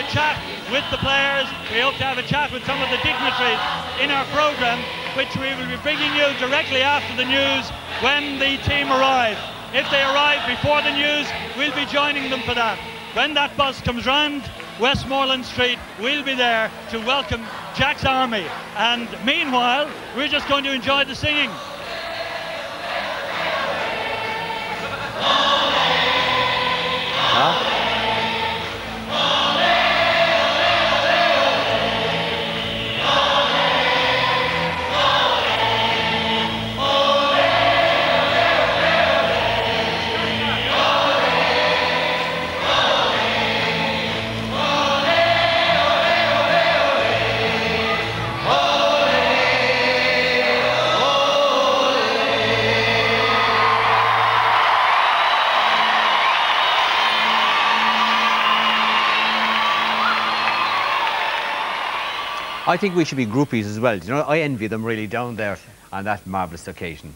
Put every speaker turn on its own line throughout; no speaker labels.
a chat with the players. We hope to have a chat with some of the dignitaries in our programme, which we will be bringing you directly after the news when the team arrive. If they arrive before the news, we'll be joining them for that. When that bus comes round Westmoreland Street, we'll be there to welcome Jack's Army. And meanwhile, we're just going to enjoy the singing.
Huh? I think we should be groupies as well. You know, I envy them really down there on that marvellous occasion.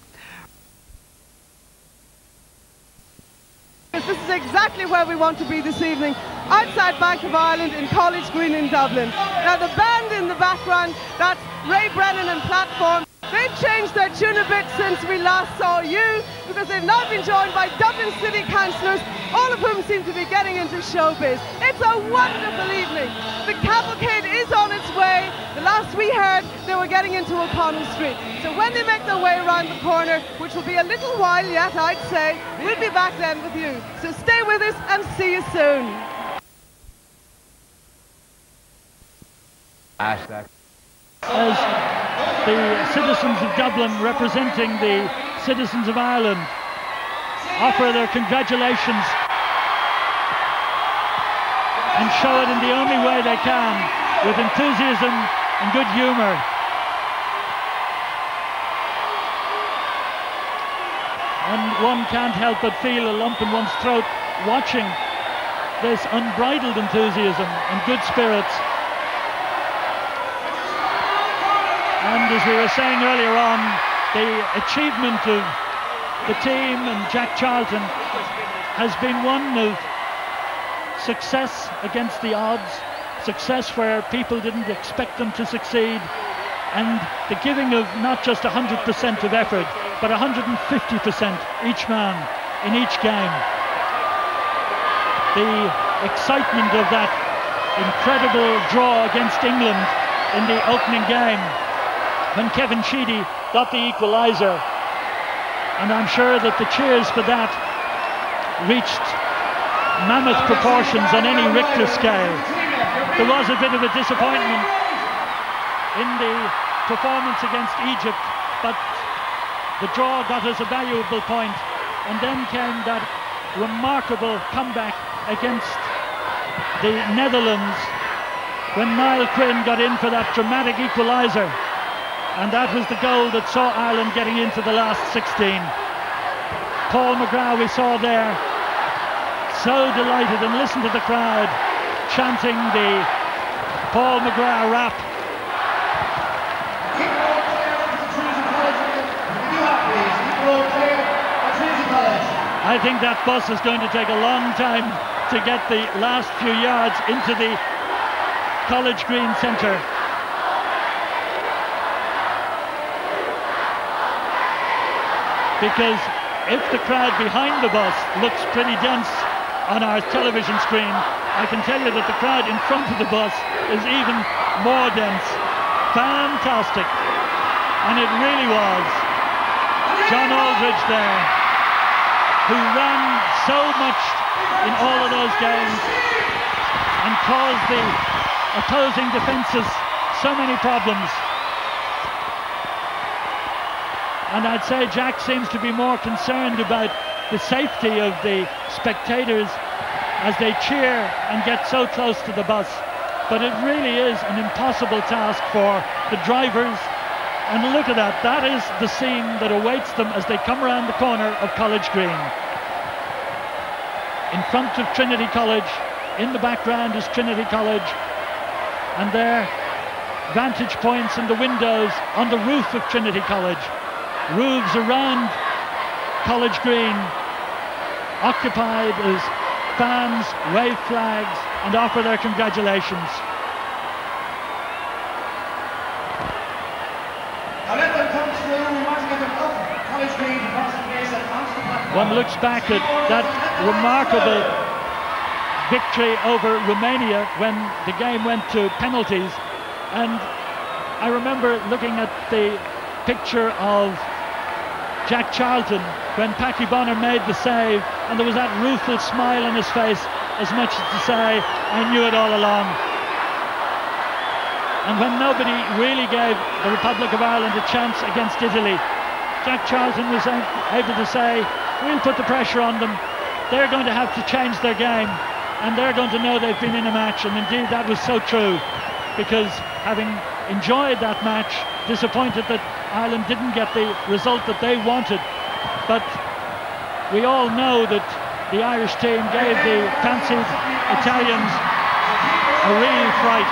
This is exactly where we want to be this evening, outside Bank of Ireland in College Green in Dublin. Now the band in the background, that's Ray Brennan and Platform. They've changed their tune a bit since we last saw you, because they've now been joined by Dublin City councillors, all of whom seem to be getting into showbiz. It's a wonderful evening. The cavalcade is on its way. The last we heard, they were getting into O'Connell Street. So when they make their way around the corner, which will be a little while yet, I'd say, we'll be back then with you. So stay with us and see you soon.
As the citizens of Dublin, representing the citizens of Ireland, offer their congratulations and show it in the only way they can, with enthusiasm and good humour. And one can't help but feel a lump in one's throat watching this unbridled enthusiasm and good spirits. And as we were saying earlier on, the achievement of the team and Jack Charlton has been one of success against the odds, success where people didn't expect them to succeed, and the giving of not just 100% of effort, but 150% each man in each game. The excitement of that incredible draw against England in the opening game, when Kevin Sheedy got the equaliser, and I'm sure that the cheers for that reached mammoth proportions on any Richter scale. There was a bit of a disappointment in the performance against Egypt, but the draw got us a valuable point, and then came that remarkable comeback against the Netherlands when Niall Quinn got in for that dramatic equaliser. And that was the goal that saw Ireland getting into the last 16. Paul McGrath we saw there, so delighted, and listen to the crowd chanting the Paul McGrath rap. I think that bus is going to take a long time to get the last few yards into the College Green Centre. Because if the crowd behind the bus looks pretty dense on our television screen, I can tell you that the crowd in front of the bus is even more dense. Fantastic. And it really was John Aldridge there, who ran so much in all of those games and caused the opposing defences so many problems. And I'd say Jack seems to be more concerned about the safety of the spectators as they cheer and get so close to the bus. But it really is an impossible task for the drivers. And look at that, that is the scene that awaits them as they come around the corner of College Green. In front of Trinity College, in the background is Trinity College, and their vantage points in the windows on the roof of Trinity College. Roofs around College Green occupied as fans wave flags and offer their congratulations. One looks back at that remarkable victory over Romania when the game went to penalties, and I remember looking at the picture of Jack Charlton when Paddy Bonner made the save, and there was that rueful smile on his face, as much as to say, I knew it all along. And when nobody really gave the Republic of Ireland a chance against Italy, Jack Charlton was able to say, we'll put the pressure on them, they're going to have to change their game, and they're going to know they've been in a match. And indeed that was so true, because having enjoyed that match, disappointed that Ireland didn't get the result that they wanted, but we all know that the Irish team gave the fancied Italians a real fright.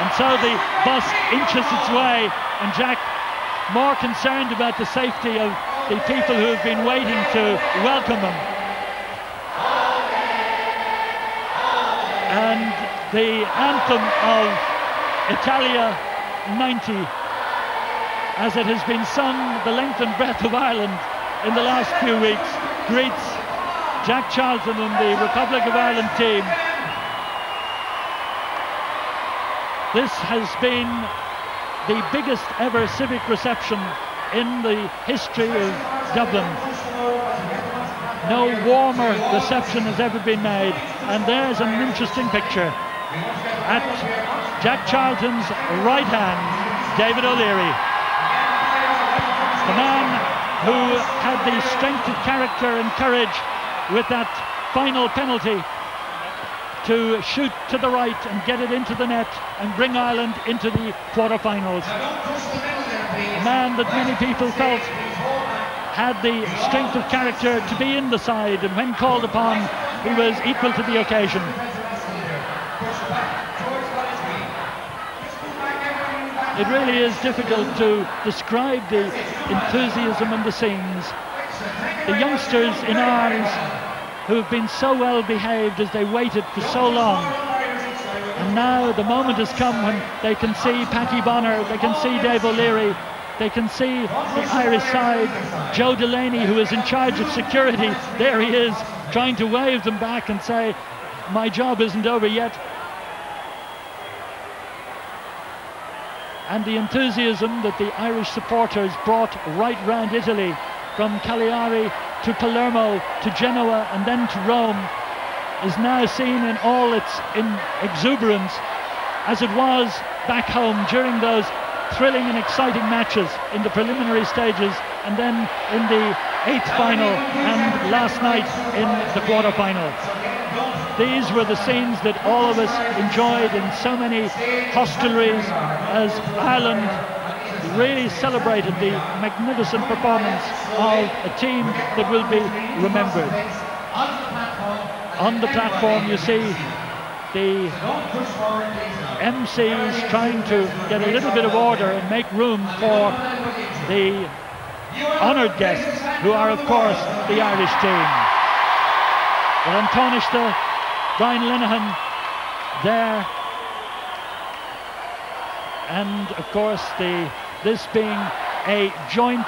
And so the bus inches its way, and Jack, more concerned about the safety of the people who have been waiting to welcome him. And the anthem of Italia 90, as it has been sung the length and breadth of Ireland in the last few weeks, greets Jack Charlton and the Republic of Ireland team. This has been the biggest ever civic reception in the history of Dublin. No warmer reception has ever been made. And there's an interesting picture. At Jack Charlton's right hand, David O'Leary, the man who had the strength of character and courage with that final penalty to shoot to the right and get it into the net and bring Ireland into the quarter-finals. A man that many people felt had the strength of character to be in the side, and when called upon, he was equal to the occasion. It really is difficult to describe the enthusiasm and the scenes. The youngsters in arms who have been so well behaved as they waited for so long. And now the moment has come when they can see Paddy Bonner, they can see Dave O'Leary, they can see the Irish side. Joe Delaney, who is in charge of security, there he is, trying to wave them back and say, my job isn't over yet. And the enthusiasm that the Irish supporters brought right round Italy, from Cagliari to Palermo to Genoa and then to Rome, is now seen in all its exuberance, as it was back home during those thrilling and exciting matches in the preliminary stages, and then in the 8th final and last night in the quarter-final. These were the scenes that all of us enjoyed in so many hostelries as Ireland really celebrated the magnificent performance of a team that will be remembered. On the platform you see the MCs trying to get a little bit of order and make room for the honoured guests, who are of course the Irish team. With An Tánaiste, Brian Linehan there, and of course this being a joint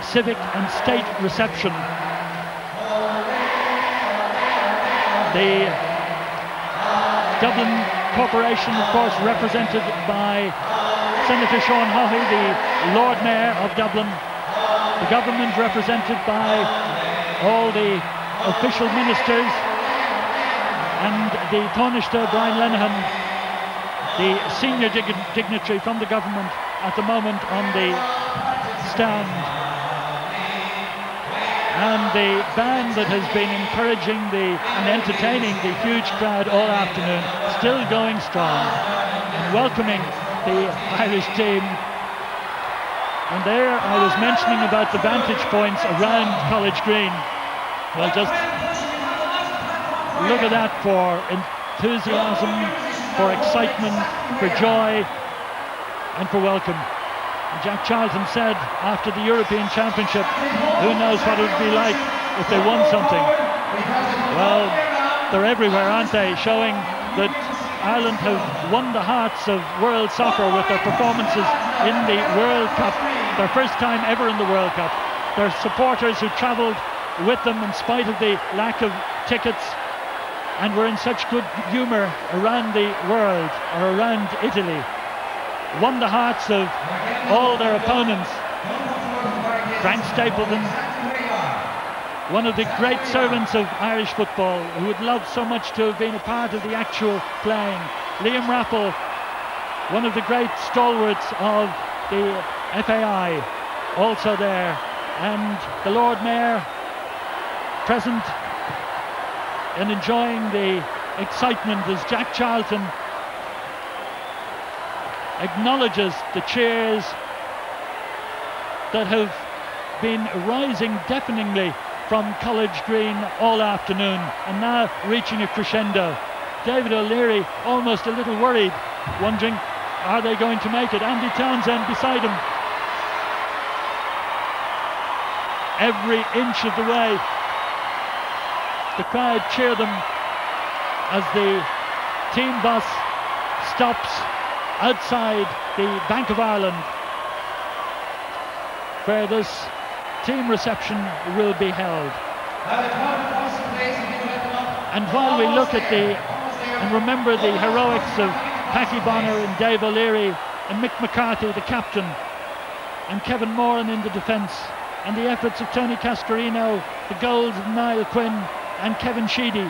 civic and state reception. The Dublin Corporation, of course, represented by Senator Sean Haughey, the Lord Mayor of Dublin. The government represented by all the official ministers, and the Tánaiste, Brian Linehan, the senior dignitary from the government, at the moment on the stand. And the band that has been encouraging and entertaining the huge crowd all afternoon, still going strong and welcoming the Irish team. And there I was mentioning about the vantage points around College Green. Well, just look at that, for enthusiasm, for excitement, for joy and for welcome. Jack Charlton said after the European Championship, who knows what it would be like if they won something. Well, they're everywhere, aren't they? Showing that Ireland have won the hearts of world soccer with their performances in the World Cup, their first time ever in the World Cup. Their supporters who travelled with them in spite of the lack of tickets, and were in such good humour around the world, or around Italy. Won the hearts of all their opponents. Frank Stapleton, one of the great servants of Irish football, who would love so much to have been a part of the actual playing. Liam Rappel, one of the great stalwarts of the FAI, also there. And the Lord Mayor present and enjoying the excitement as Jack Charlton acknowledges the cheers that have been rising deafeningly from College Green all afternoon, and now reaching a crescendo. David O'Leary almost a little worried, wondering, are they going to make it? Andy Townsend beside him. Every inch of the way, the crowd cheer them as the team bus stops outside the Bank of Ireland, where this team reception will be held. And while we look at and remember the heroics of Packy Bonner and Dave O'Leary and Mick McCarthy, the captain, and Kevin Moran in the defence, and the efforts of Tony Cascarino, the goals of Niall Quinn and Kevin Sheedy,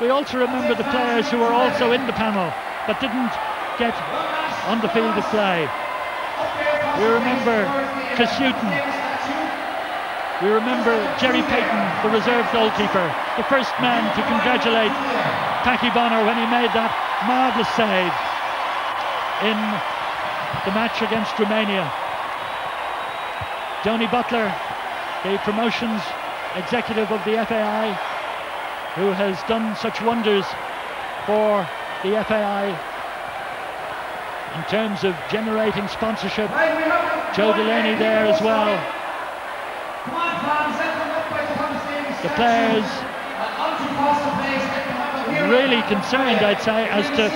we also remember the players who were also in the panel but didn't get on the field of play. We remember Chris Hughton. We remember Jerry Payton, the reserve goalkeeper, the first man to congratulate Packy Bonner when he made that marvellous save in the match against Romania. Tony Butler, the promotions executive of the FAI, who has done such wonders for the FAI in terms of generating sponsorship. Joe Delaney there as well. The players really concerned, I'd say, as to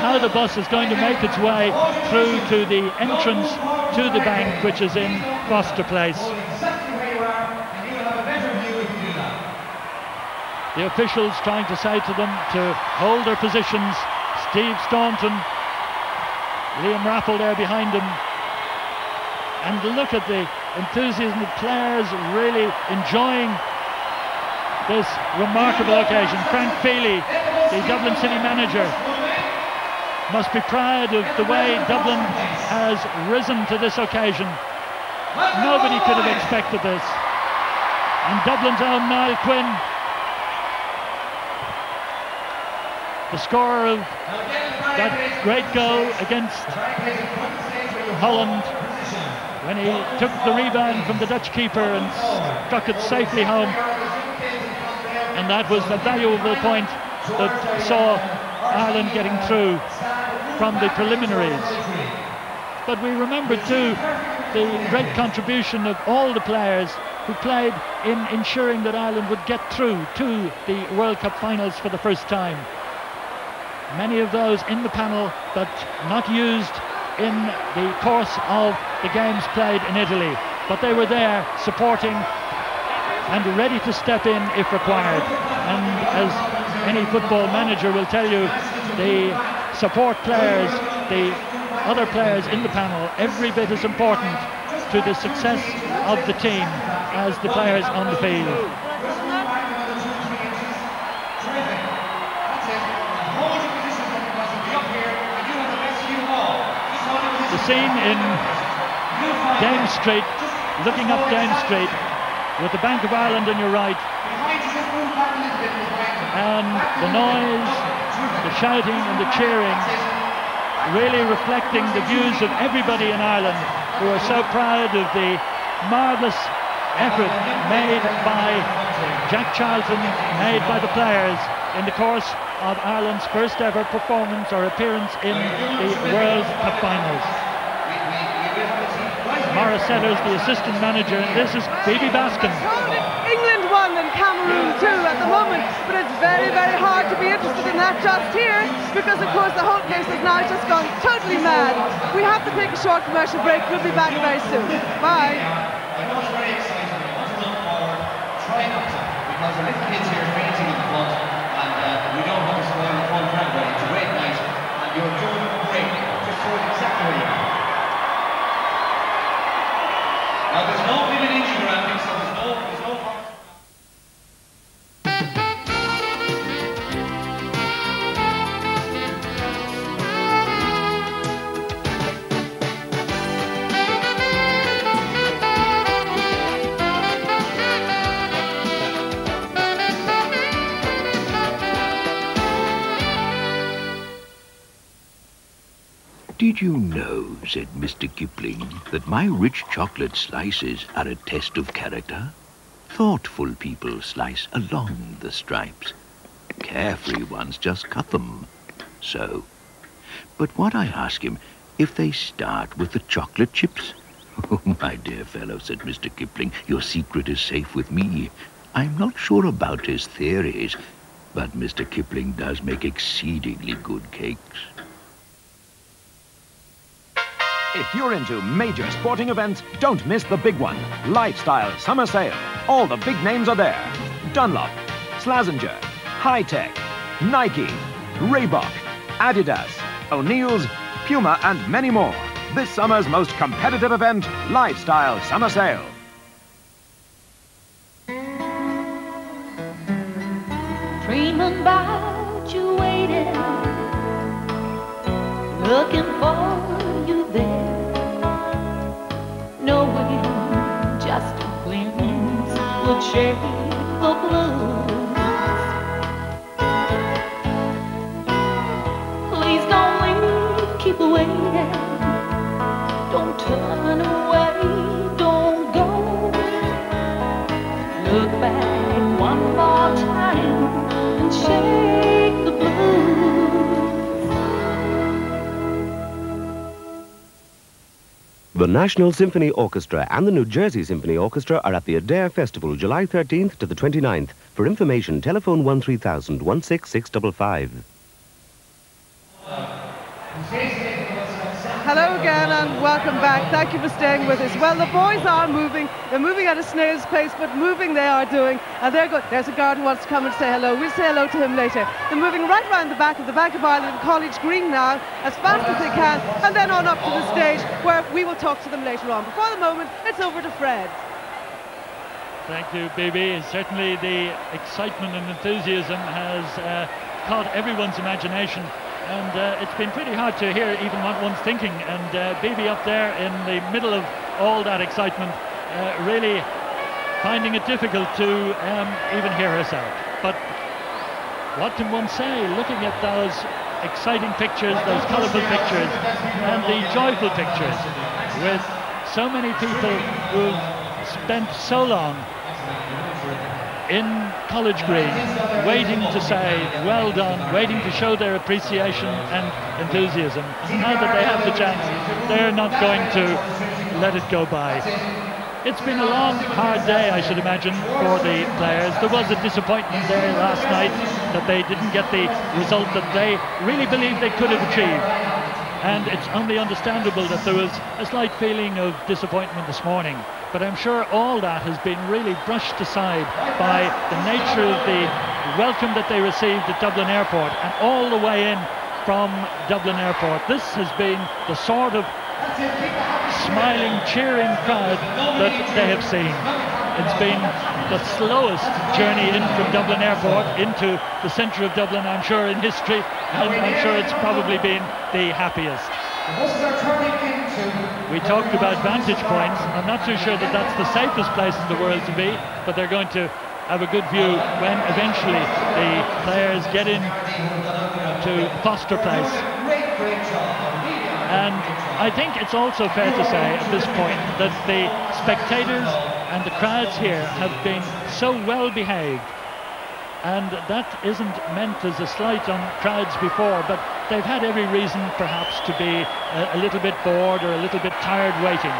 how the bus is going to make its way through to the entrance to the bank, which is in Foster Place. The officials trying to say to them to hold their positions. Steve Staunton, Liam Rappel there behind him. And look at the enthusiasm of players really enjoying this remarkable occasion. Frank Feely, the Dublin City manager, must be proud of the way Dublin has risen to this occasion. Nobody could have expected this. And Dublin's own Niall Quinn, the scorer of that great goal against Holland, when he took the rebound from the Dutch keeper and struck it safely home. And that was a valuable point that saw Ireland getting through from the preliminaries. But we remember too the great contribution of all the players who played in ensuring that Ireland would get through to the World Cup finals for the first time. Many of those in the panel, but not used in the course of the games played in Italy. But they were there supporting and ready to step in if required. And as any football manager will tell you, the support players, the other players in the panel, every bit as important to the success of the team as the players on the field. The scene in Dame Street, looking up Dame Street, with the Bank of Ireland on your right, and the noise, the shouting and the cheering, really reflecting the views of everybody in Ireland who are so proud of the marvellous effort made by Jack Charlton, made by the players in the course of Ireland's first ever performance or appearance in the World Cup finals. Maurice Sellers, the assistant manager, and this is Bibi Baskin.
England 1 and Cameroon 2 at the moment, but it's very, very hard to be interested in that just here because, of course, the whole place has now just gone totally mad. We have to take a short commercial break. We'll be back very soon. Bye.
Because there are little kids here fainting in the front, and we don't want to spoil the fun for everybody. It's a great night, and you're doing great. Just show it exactly where you are. Now, there's no women injured around me, so there's no harm.
Did you know, said Mr. Kipling, that my rich chocolate slices are a test of character? Thoughtful people slice along the stripes. Carefree ones just cut them. So. But what I ask him, if they start with the chocolate chips? Oh, my dear fellow, said Mr. Kipling, your secret is safe with me. I'm not sure about his theories, but Mr. Kipling does make exceedingly good cakes.
If you're into major sporting events, don't miss the big one. Lifestyle Summer Sale. All the big names are there. Dunlop, Slazenger, High-Tech, Nike, Reebok, Adidas, O'Neill's, Puma and many more. This summer's most competitive event, Lifestyle Summer Sale.
Dreaming about you waiting, looking for you there, knowing just a glimpse would shake the blues. Please don't leave, keep waiting, don't turn away, don't go. Look back one more time and shake the blues.
The National Symphony Orchestra and the New Jersey Symphony Orchestra are at the Adair Festival, July 13th to the 29th. For information, telephone 13000 16655.
Hello again and welcome back. Thank you for staying with us. Well, the boys are moving. They're moving at a snail's pace, but moving they are doing. And they're good. There's a guard who wants to come and say hello. We'll say hello to him later. They're moving right round the back of the Bank of Ireland College Green now, as fast as they can, and then on up to the stage where we will talk to them later on. But for the moment, it's over to Fred.
Thank you, Bibi. Certainly the excitement and enthusiasm has caught everyone's imagination. And it's been pretty hard to hear even what one's thinking. And Bibi up there in the middle of all that excitement, really finding it difficult to even hear herself. But what can one say, looking at those exciting pictures, those colourful pictures, and the joyful pictures, with so many people who've spent so long in College Green, waiting to say well done, waiting to show their appreciation and enthusiasm. Now that they have the chance, they're not going to let it go by. It's been a long, hard day, I should imagine, for the players. There was a disappointment there last night that they didn't get the result that they really believed they could have achieved. And it's only understandable that there was a slight feeling of disappointment this morning. But I'm sure all that has been really brushed aside by the nature of the welcome that they received at Dublin Airport and all the way in from Dublin Airport. This has been the sort of smiling, cheering crowd that they have seen. It's been the slowest journey in from Dublin Airport into the centre of Dublin, I'm sure, in history, and I'm sure it's probably been the happiest. We talked about vantage points. I'm not too sure that that's the safest place in the world to be, but they're going to have a good view when eventually the players get in to Foster Place. And I think it's also fair to say at this point that the spectators and the crowds here have been so well behaved, and that isn't meant as a slight on crowds before, but they've had every reason perhaps to be a little bit bored or a little bit tired waiting.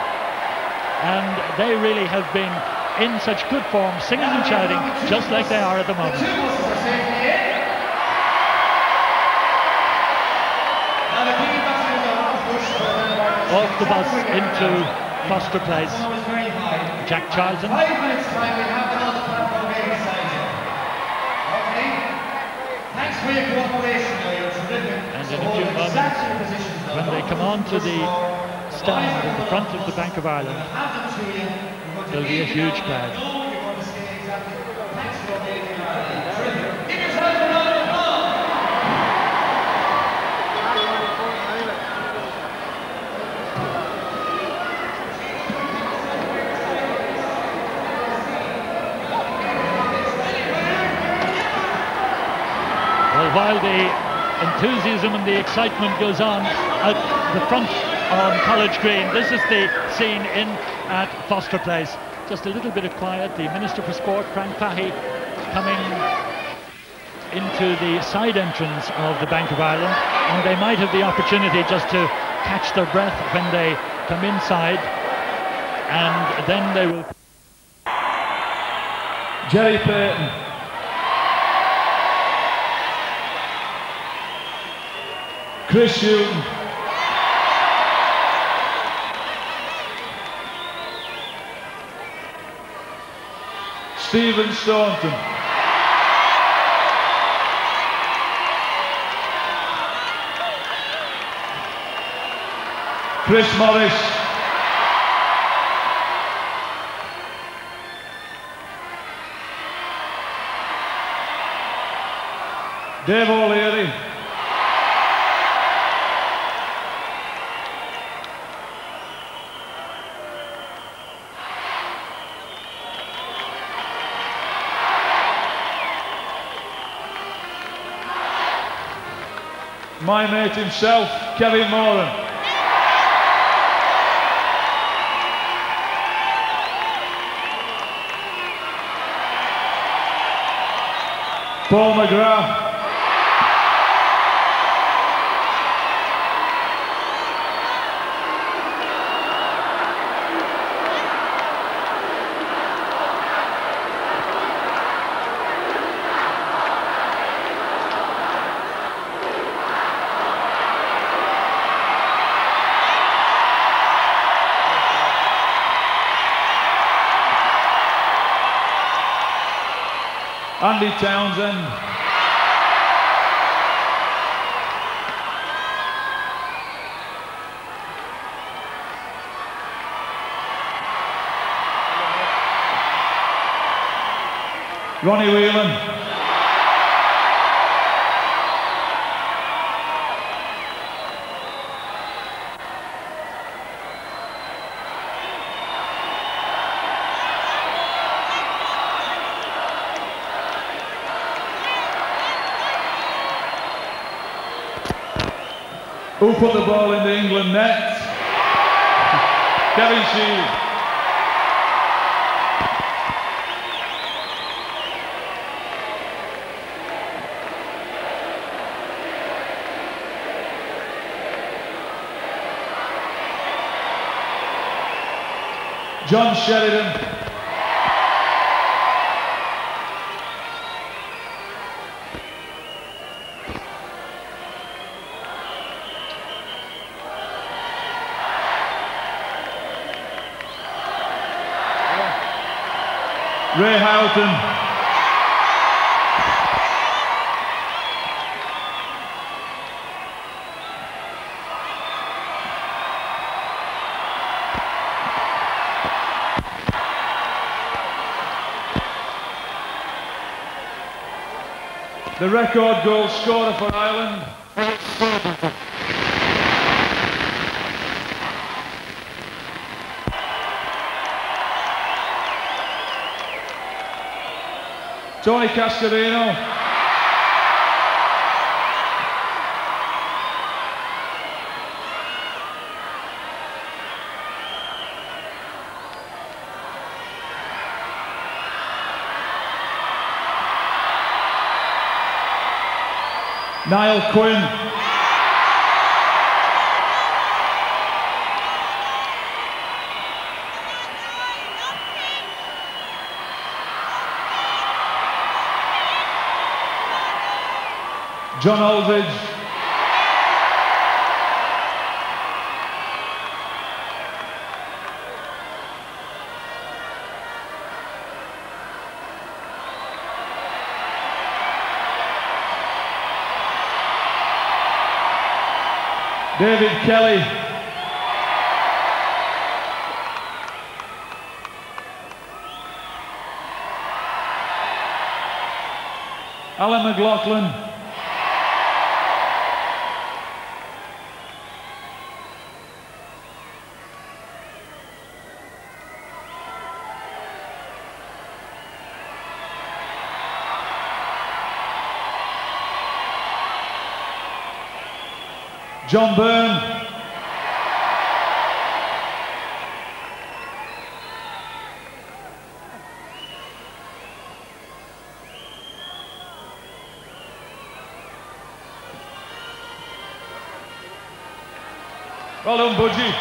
and they really have been in such good form, singing and shouting, just like they are at the moment. Off the bus into Foster Place. Jack Charlton.
5 minutes time, we have the platform beside you. Okay. Thanks for your cooperation, you're terrific.
And in a few moments, when they come on to the stand in the front of the Bank of Ireland, there'll be a huge crowd. Well, while the enthusiasm and the excitement goes on at the front on College Green, this is the scene in at Foster Place. Just a little bit of quiet. The Minister for Sport, Frank Fahy, coming into the side entrance of the Bank of Ireland, and they might have the opportunity just to catch their breath when they come inside, and then they will...
Jerry Payton. Chris Hughton. Stephen Staunton. Chris Morris. Dave O'Leary. My mate himself, Kevin Moran. Paul McGrath. Andy Townsend. Ronnie Whelan. Who put the ball in the England net? Kevin Sheedy. John Sheridan. Ray Houghton. The record goal scorer for Ireland. Tony Cascarino. Niall Quinn. John Aldridge. David Kelly. Alan McLaughlin. John Byrne. Well done, Budgie.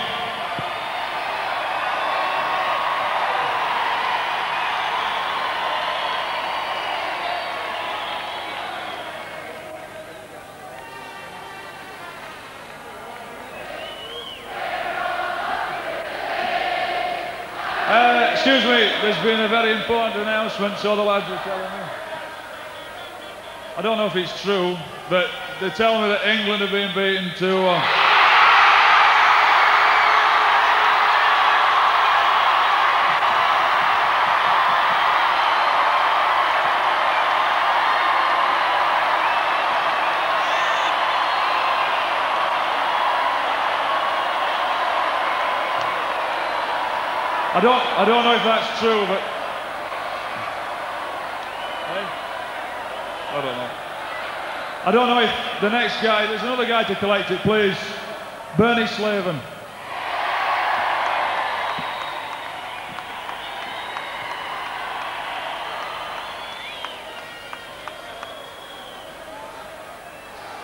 Excuse me, there's been a very important announcement, so the lads are telling me. I don't know if it's true, but they're telling me that England have been beaten 2-1. I don't know if that's true, but I don't know. I don't know if the next guy, there's another guy to collect it, please. Bernie Slaven.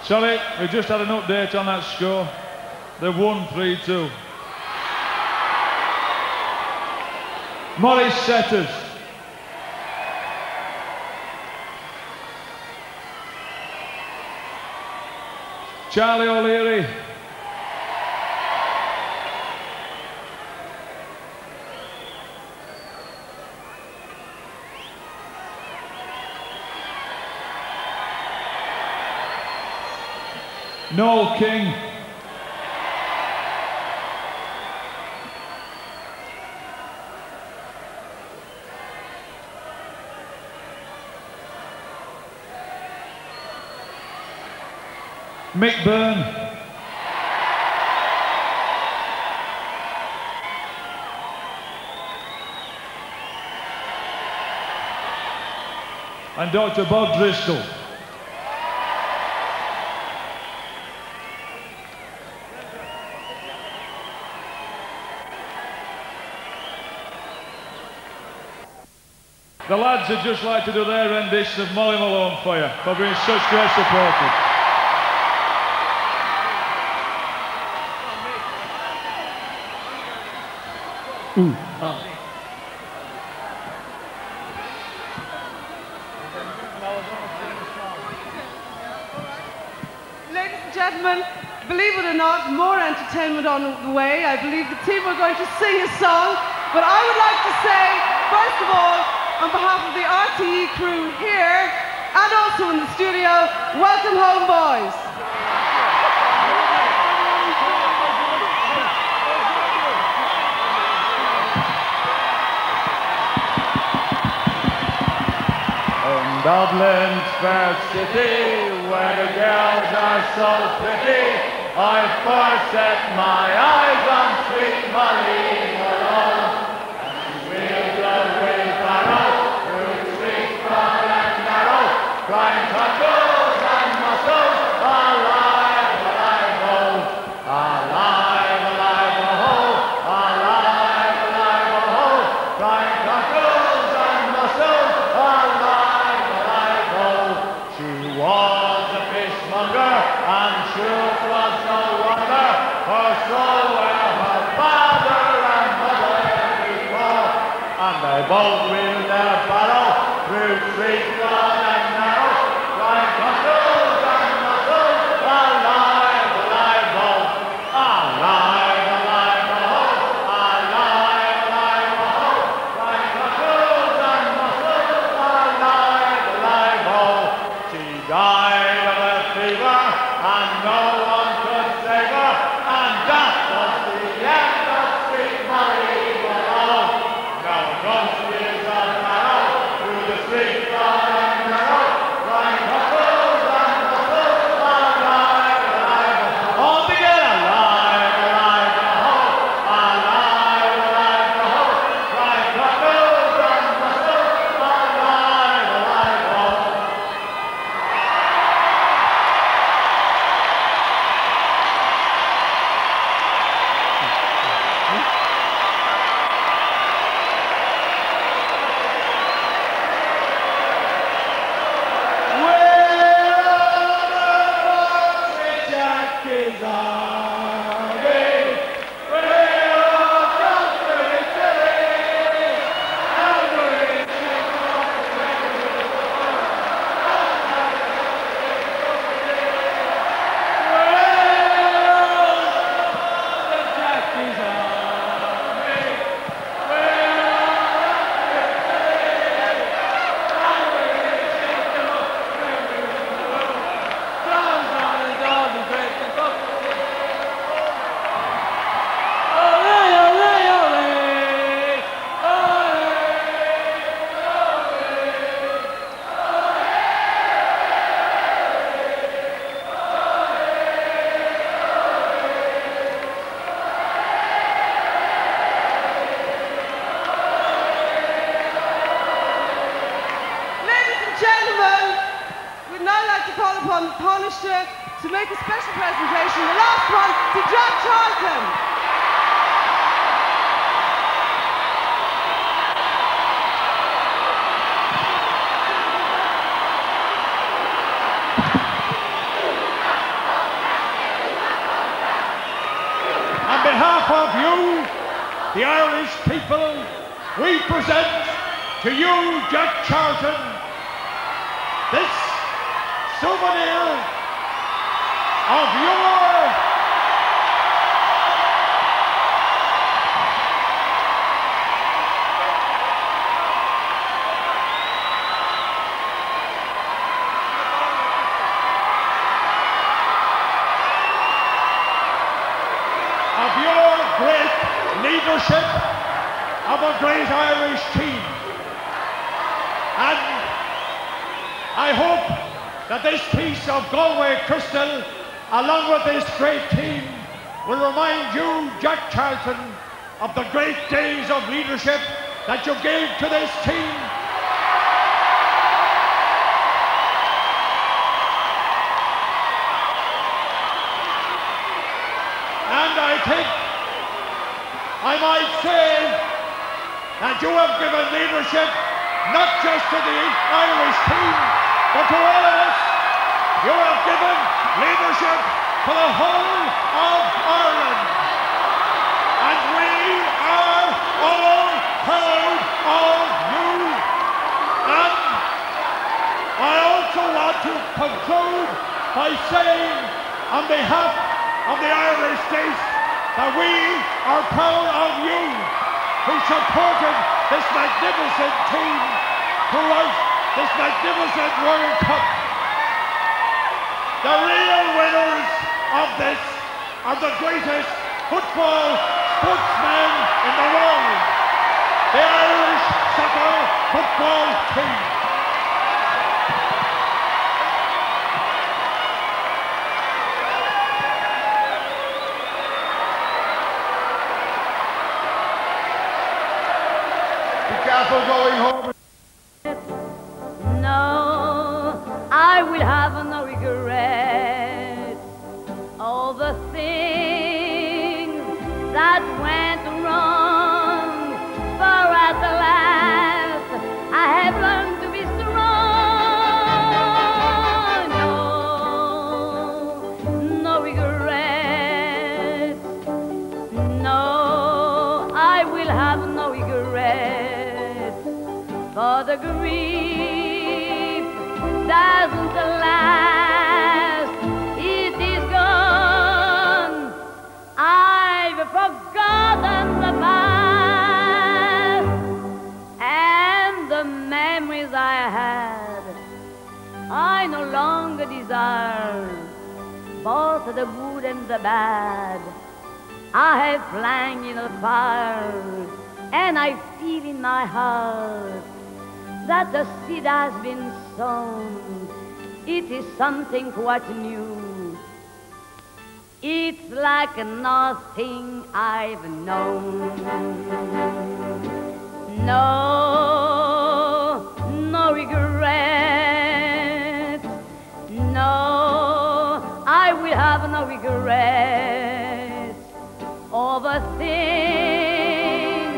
Sorry, we just had an update on that score. They've won 3-2. Morris Setters. Charlie O'Leary. Noel King. Mick Byrne. And Dr. Bob Driscoll. The lads would just like to do their rendition of Molly Malone for you, for being such great supporters.
Ladies and gentlemen, believe it or not, more entertainment on the way. I believe the team are going to sing a song, but I would like to say, first of all, on behalf of the RTE crew here and also in the studio, welcome home, boys.
Dublin's fair city, where the girls are so pretty, I first set my eyes on sweet Molly Malone. And she wheels a wheelbarrow through streets broad and narrow, crying tacos and mussels, alive, alive, ho! Alive, alive, ho! Alive, alive, ho! Crying tacos and mussels, alive. She was a fishmonger, and truth was no wonder, for so were her father and mother before, and they both wheeled their barrow through streets broad and narrow, crying tacos and
call upon the Taoiseach to make a special presentation, the last one, to Jack Charlton.
On behalf of you, the Irish people, we present to you, Jack Charlton, this souvenir of your great leadership of a great Irish team. And I hope that this piece of Galway Crystal, along with this great team, will remind you, Jack Charlton, of the great days of leadership that you gave to this team. And I think I might say that you have given leadership not just to the Irish team, but to all of us. You have given leadership to the whole of Ireland. And we are all proud of you. And I also want to conclude by saying, on behalf of the Irish state, that we are proud of you who supported this magnificent team throughout this magnificent World Cup. The real winners of this are the greatest football sportsmen in the world, the Irish soccer football team. Going home.
No, I will have no regret. All the things that went wrong, for at the last I have learned to be strong. No regret. No, I will have no regret. For the grief doesn't last, it is gone. I've forgotten the past and the memories I had. I no longer desire both the good and the bad. I have flung in the fire, and I feel in my heart that the seed has been sown. It is something quite new. It's like nothing I've known. No regret. No, I will have no regret. All the things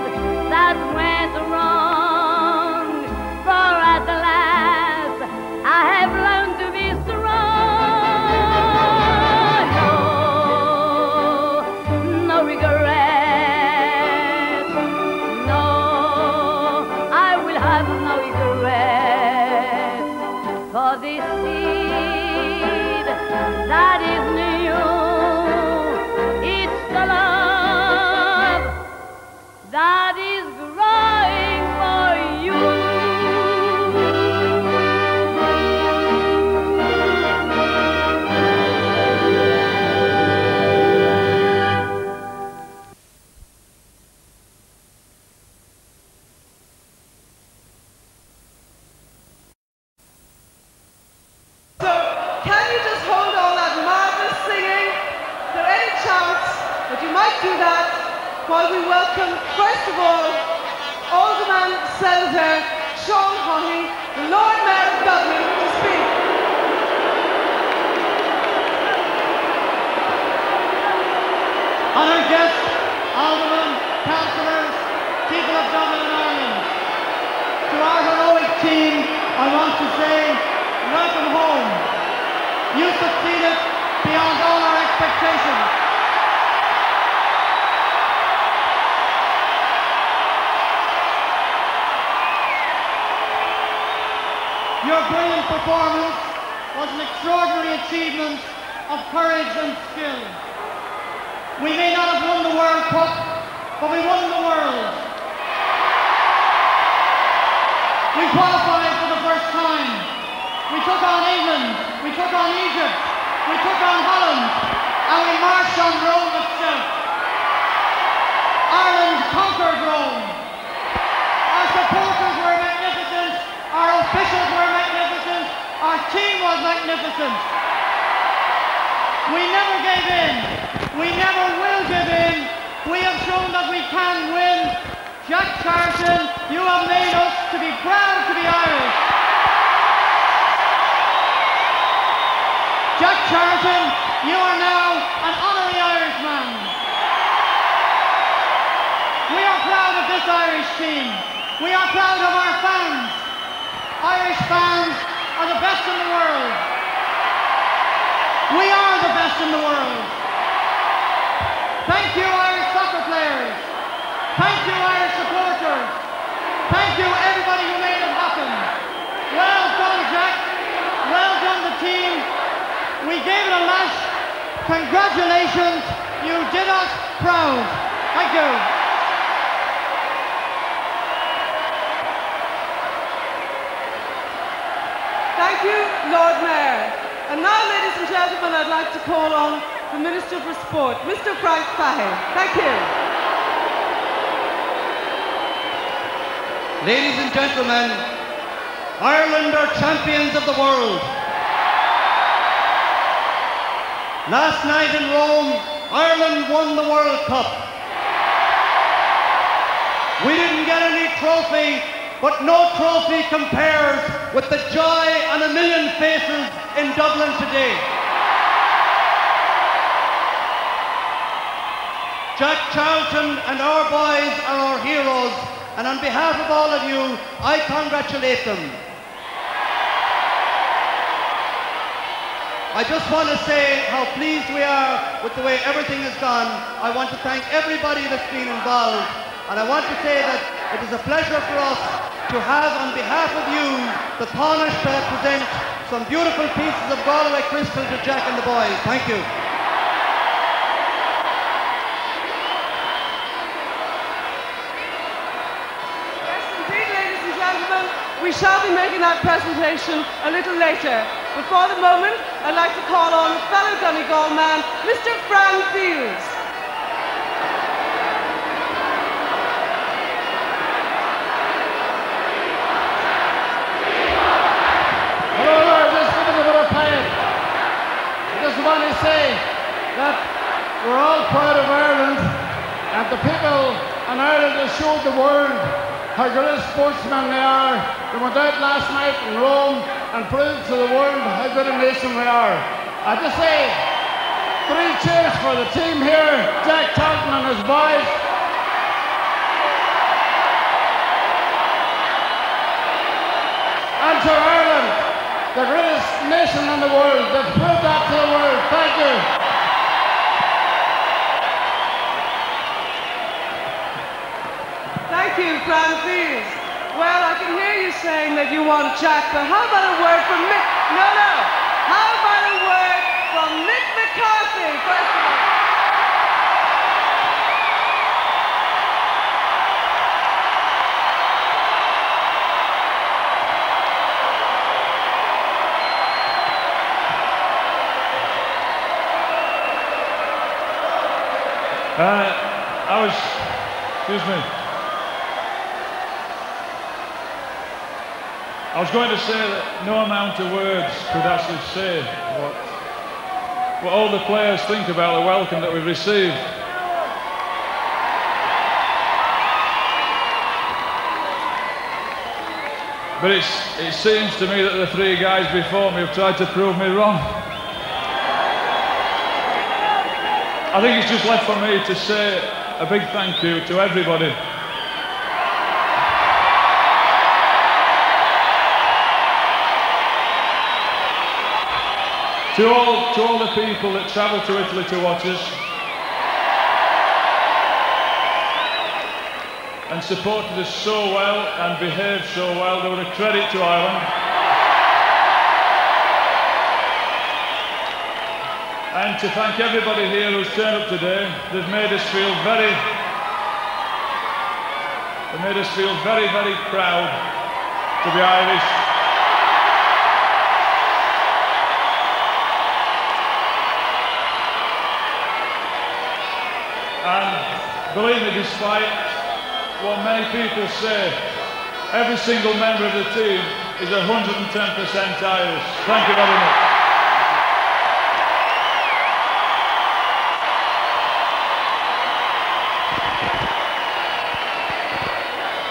that went wrong, for at the last I have learned to be strong. No regret. No, I will have no regret. For this seed that is new, it's the love that is growing for you.
So, can you just hold all that marvelous singing? Is there any chance that you might do that while we welcome, first of all, Alderman Senator Sean Haughey, the Lord Mayor of Dublin, to speak?
of Dublin and Ireland. To our heroic team, I want to say, welcome home. You succeeded beyond all our expectations. Your brilliant performance was an extraordinary achievement of courage and skill. We may not have won the World Cup, but we won the world. We qualified for the first time. We took on England, we took on Egypt, we took on Holland, and we marched on Rome itself. Ireland conquered Rome. Our supporters were magnificent, our officials were magnificent, our team was magnificent. We never gave in. We never will give in. We have shown that we can win. Jack Charlton, you have made us to be proud to be Irish. Jack Charlton, you are now an honorary Irishman. We are proud of this Irish team. We are proud of our fans. Irish fans are the best in the world. We are the best in the world. Thank you, Irish soccer players. Thank you, Irish supporters. Thank you, everybody who made it happen. Well done, Jack. Well done, the team. We gave it a lash. Congratulations. You did us proud. Thank you.
Thank you, Lord Mayor. And now, ladies and gentlemen, I'd like to call on the Minister for Sport, Mr. Frank Fahey. Thank you.
Ladies and gentlemen, Ireland are champions of the world. Last night in Rome, Ireland won the World Cup. We didn't get any trophy, but no trophy compares with the joy on a million faces in Dublin today. Jack Charlton and our boys are our heroes, and on behalf of all of you, I congratulate them. I just want to say how pleased we are with the way everything has gone. I want to thank everybody that's been involved, and I want to say that it is a pleasure for us to have, on behalf of you, the Tánaiste to present some beautiful pieces of Galway crystal to Jack and the boys. Thank you.
Yes, indeed, ladies and gentlemen, we shall be making that presentation a little later. But for the moment, I'd like to call on fellow Donegal man, Mr. Fran Fields.
I want to say that we're all proud of Ireland, and the people in Ireland have showed the world how great sportsmen they are. They went out last night in Rome and proved to the world how good a nation we are. I just say 3 cheers for the team here, Jack Charlton and his boys. And to Ireland, the greatest nation in the world. They've proved that to the world. Thank you.
Thank you, Fran Fields. Well, I can hear you saying that you want Jack, but how about a word from Mick? No. How about a word from Mick McCarthy, first of all?
I was going to say that no amount of words could actually say what all the players think about the welcome that we've received. But it seems to me that the 3 guys before me have tried to prove me wrong. I think it's just left for me to say a big thank you to everybody. To all the people that travel to Italy to watch us and supported us so well and behaved so well, they were a credit to Ireland. And to thank everybody here who's turned up today. They've made us feel very proud to be Irish. And believe me, despite what many people say, every single member of the team is 110% Irish. Thank you very much.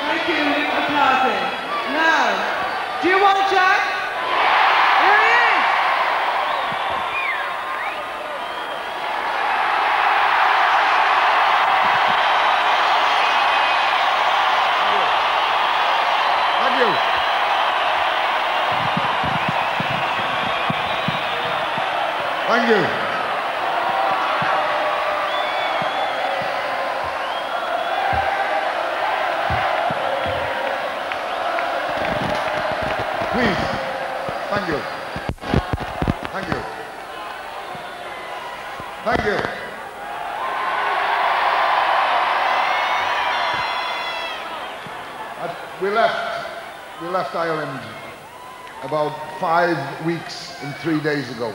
Thank you, Nick McCarthy. Now, do you want Jack? Here he is.
Thank you. Thank you. Please. Thank you. Thank you. Thank you. We left Ireland about 5 weeks and 3 days ago.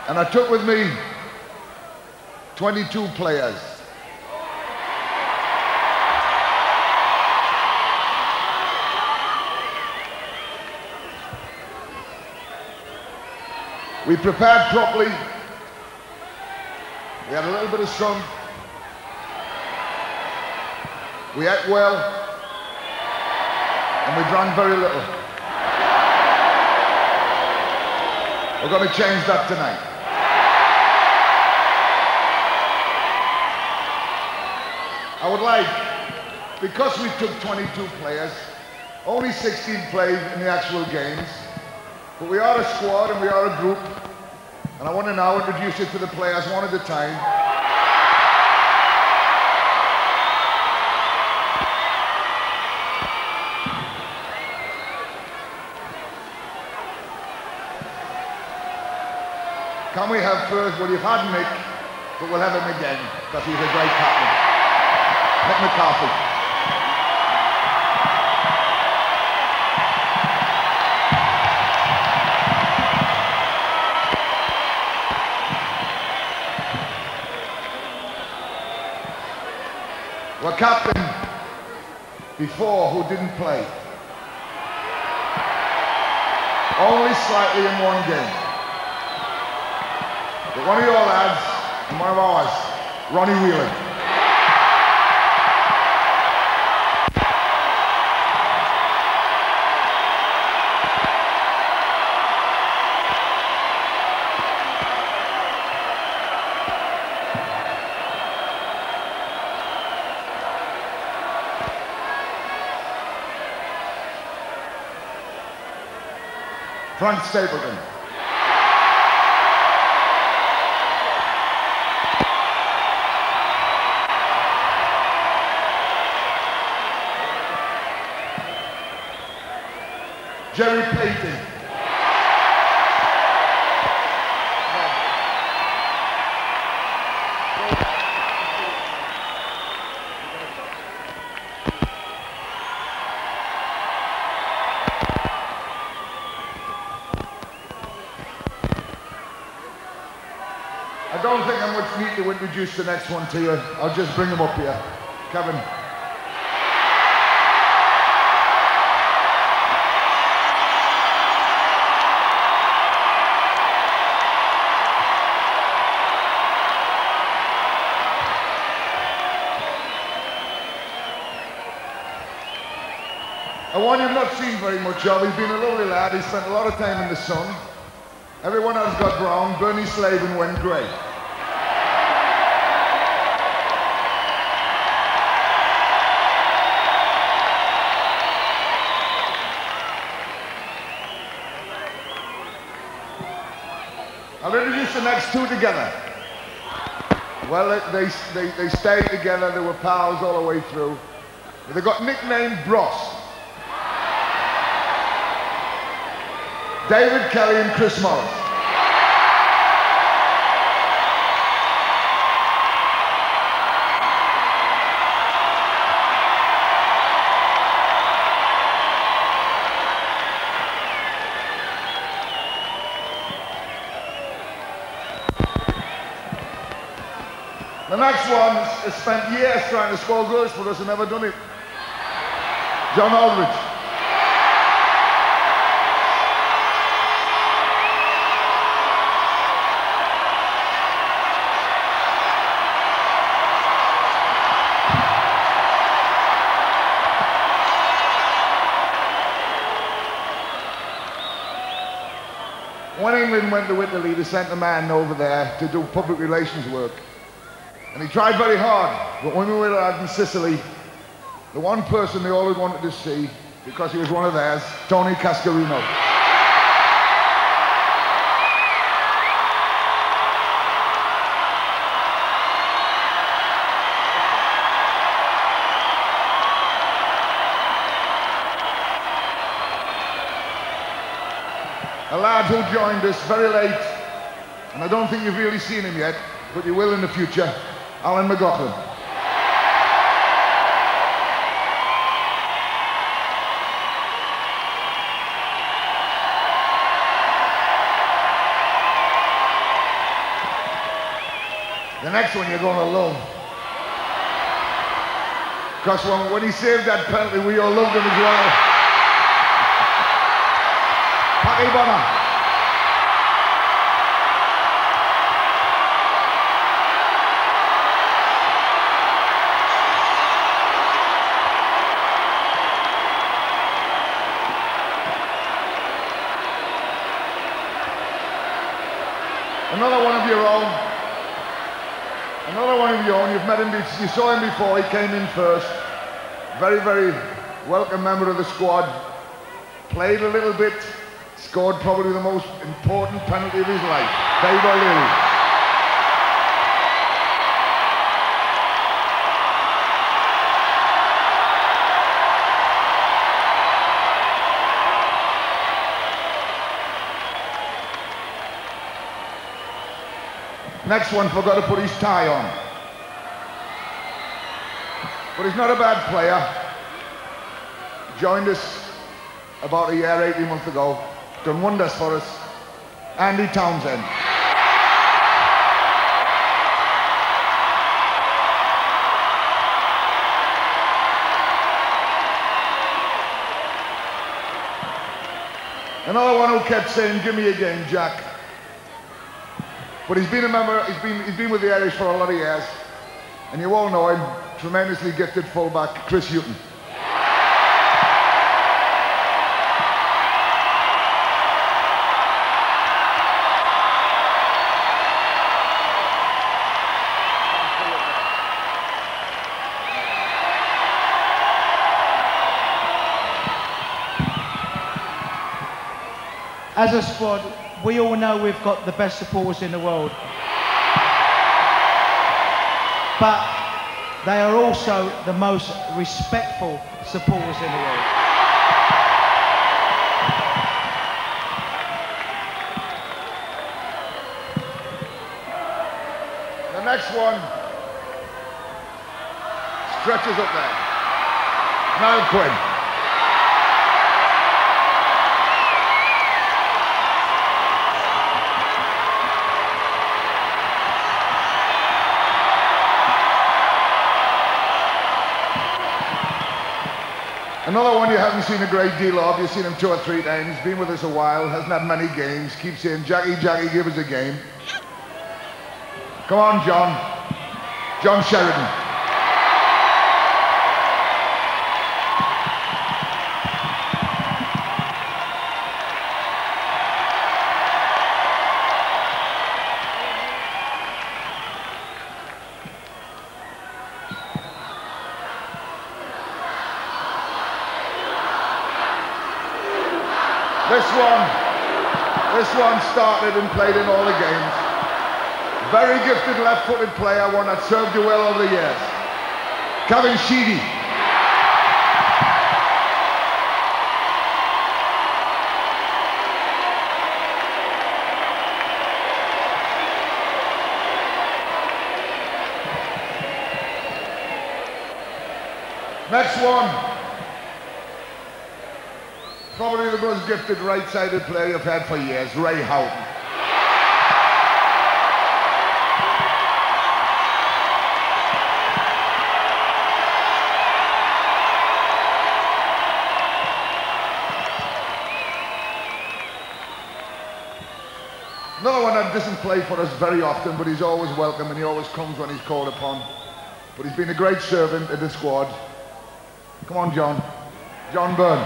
And I took with me 22 players. We prepared properly. We had a little bit of sun. We ate well. And we drank very little. We're going to change that tonight. I would like, because we took 22 players, only 16 played in the actual games, but we are a squad and we are a group, and I want to now introduce you to the players one at a time. Can we have first, well, you've had Mick, but we'll have him again, because he's a great captain. Mick McCarthy. Well, captain before who didn't play. Only slightly in one game. But one of your lads, and one of ours, Ronnie Whelan. Frank Stapleton. Jerry Payton. I don't think I much need to introduce the next one to you. I'll just bring them up here. Kevin. One you've not seen very much of. He's been a lovely lad. He spent a lot of time in the sun. Everyone else got brown. Bernie Slavin went grey.
I'll introduce the next two together. Well, they stayed together. They were pals all the way through. They got nicknamed Bros. David Kelly and Chris Morris. The next one has spent years trying to score goals for us and never done it. John Aldridge. When England went to Italy, they sent a man over there to do public relations work. And he tried very hard, but when we were out in Sicily, the one person they always wanted to see, because he was one of theirs, Tony Cascarino. A lad who joined us very late, and I don't think you've really seen him yet, but you will in the future, Alan McLaughlin. The next one you're going to love. Because when he saved that penalty, we all loved him as well. Paddy Bonner. Another one of your own. Another one of your own. You've met him, you saw him before, he came in first. Very, very welcome member of the squad. Played a little bit, scored probably the most important penalty of his life. Dave O'Leary. Next one forgot to put his tie on. But he's not a bad player. Joined us about a year, 18 months ago. Done wonders for us. Andy Townsend. Another one who kept saying, "Give me a game, Jack." But he's been a member, he's been with the Irish for a lot of years. And you all know him, tremendously gifted fullback, Chris Hughton.
As a squad, we all know we've got the best supporters in the world. But they are also the most respectful supporters in the world.
The next one stretches up there. Niall Quinn. Another one you haven't seen a great deal of. You've seen him 2 or 3 times. Been with us a while. Hasn't had many games. Keeps saying, "Jackie, Jackie, give us a game." Come on, John. John Sheridan. This one This one started and played in all the games. Very gifted left-footed player, one that served you well over the years. Kevin Sheedy. Next one, probably the most gifted right-sided player you've had for years, Ray Houghton. Another one that doesn't play for us very often, but he's always welcome and he always comes when he's called upon. But he's been a great servant in the squad. Come on, John. John Byrne.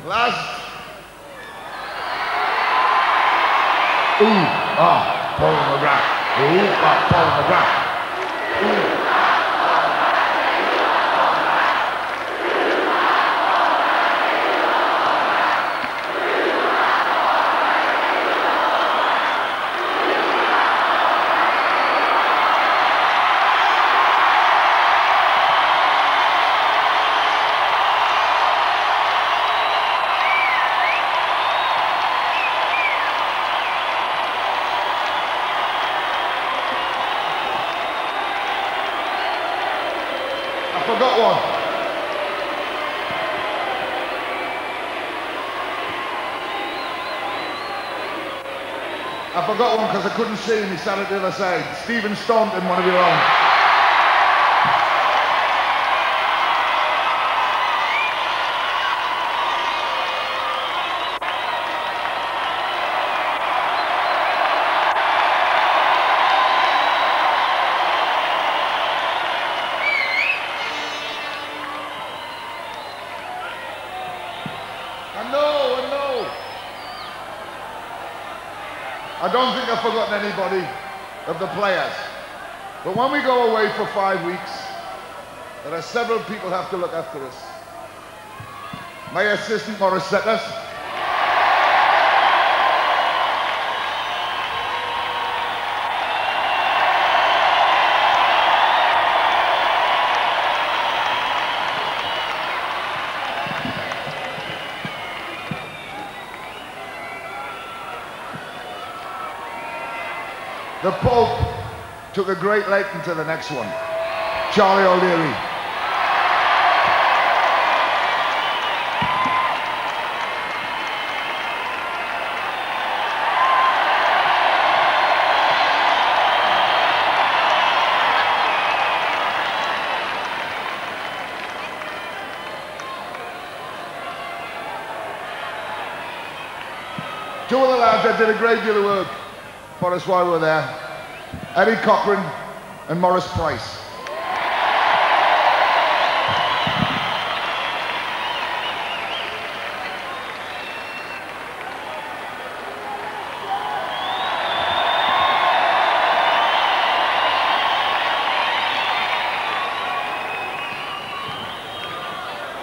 Last. Paul McGrath. Paul McGrath. Forgot one. I forgot one because I couldn't see him. He sat at the other side. Stephen Staunton, one of your own. I don't think I've forgotten anybody of the players. But when we go away for 5 weeks, there are several people who have to look after us. My assistant, Maurice Settlers. The Pope took a great liking to the next one, Charlie O'Leary. Two of the lads that did a great deal of work for us while we were there, Eddie Cochran and Maurice Price.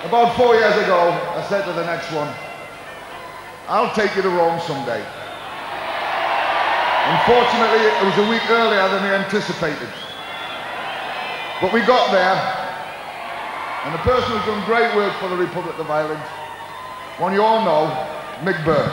About 4 years ago, I said to the next one, I'll take you to Rome someday. Unfortunately, it was a week earlier than we anticipated. But we got there, and the person who's done great work for the Republic of Ireland, one you all know, Mick Byrne.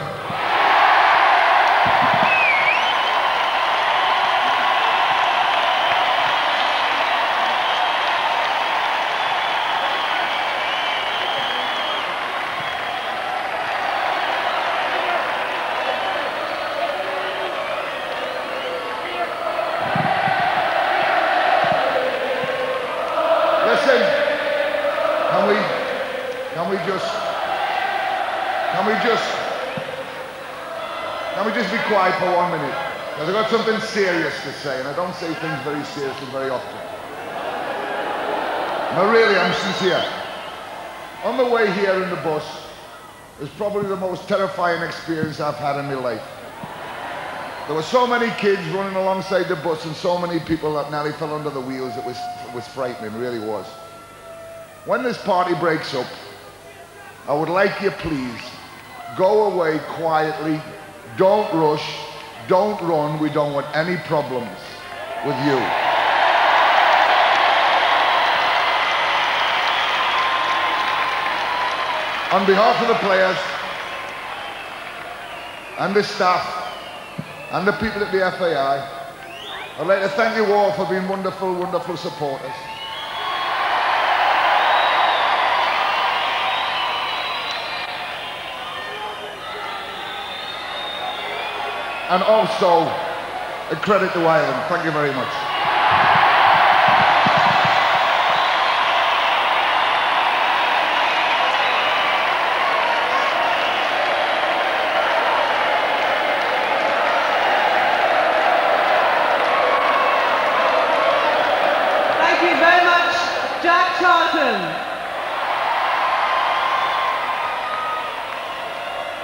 Can we just be quiet for 1 minute? Because I've got something serious to say, and I don't say things very seriously very often. No, really, I'm sincere. On the way here in the bus is probably the most terrifying experience I've had in my life. There were so many kids running alongside the bus and so many people that nearly fell under the wheels. It was frightening, it really was. When this party breaks up, I would like you, please, go away quietly, don't rush, don't run. We don't want any problems with you. On behalf of the players and the staff and the people at the FAI, I'd like to thank you all for being wonderful, wonderful supporters. And also a credit to Ireland. Thank you very much.
Thank you very much, Jack Charlton.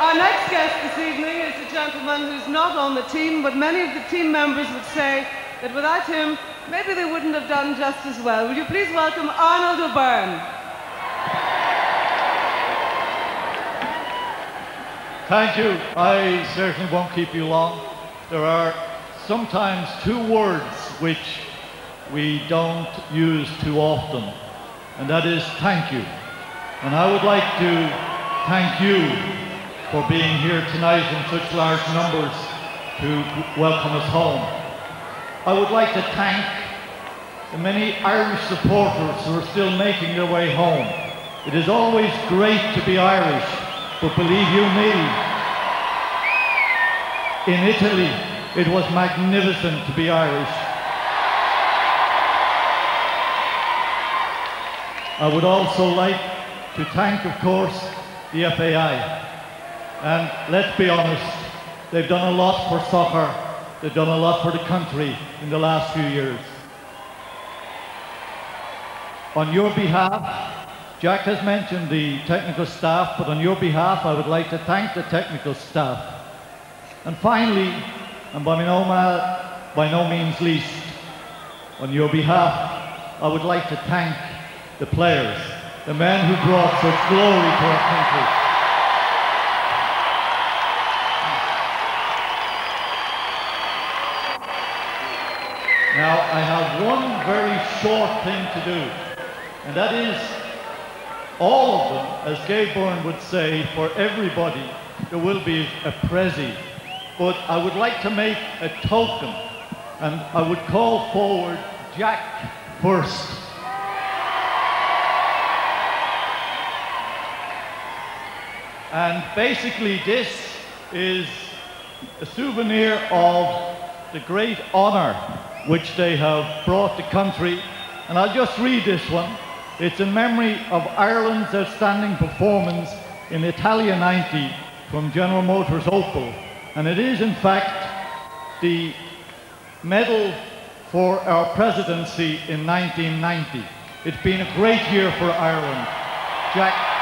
Our next guest this evening is a gentleman who's not on the team, but many of the team members would say that without him, maybe they wouldn't have done just as well. Will you please welcome Arnold O'Byrne?
Thank you. I certainly won't keep you long. There are sometimes two words which we don't use too often, and that is thank you. And I would like to thank you for being here tonight in such large numbers to welcome us home. I would like to thank the many Irish supporters who are still making their way home. It is always great to be Irish, but believe you me, in Italy it was magnificent to be Irish. I would also like to thank, of course, the FAI. And let's be honest, they've done a lot for soccer, they've done a lot for the country in the last few years. On your behalf, Jack has mentioned the technical staff, but on your behalf I would like to thank the technical staff. And finally, and by no means least, on your behalf, I would like to thank the players, the men who brought such glory to our country. Now, I have one very short thing to do, and that is, all of them, as Gabe Byrne would say, for everybody, there will be a prezi. But I would like to make a token, and I would call forward Jack first. And basically this is a souvenir of the great honour which they have brought the country. And I'll just read this one. It's in memory of Ireland's outstanding performance in Italia 90 from General Motors Opel. And it is in fact the medal for our presidency in 1990. It's been a great year for Ireland. Jack.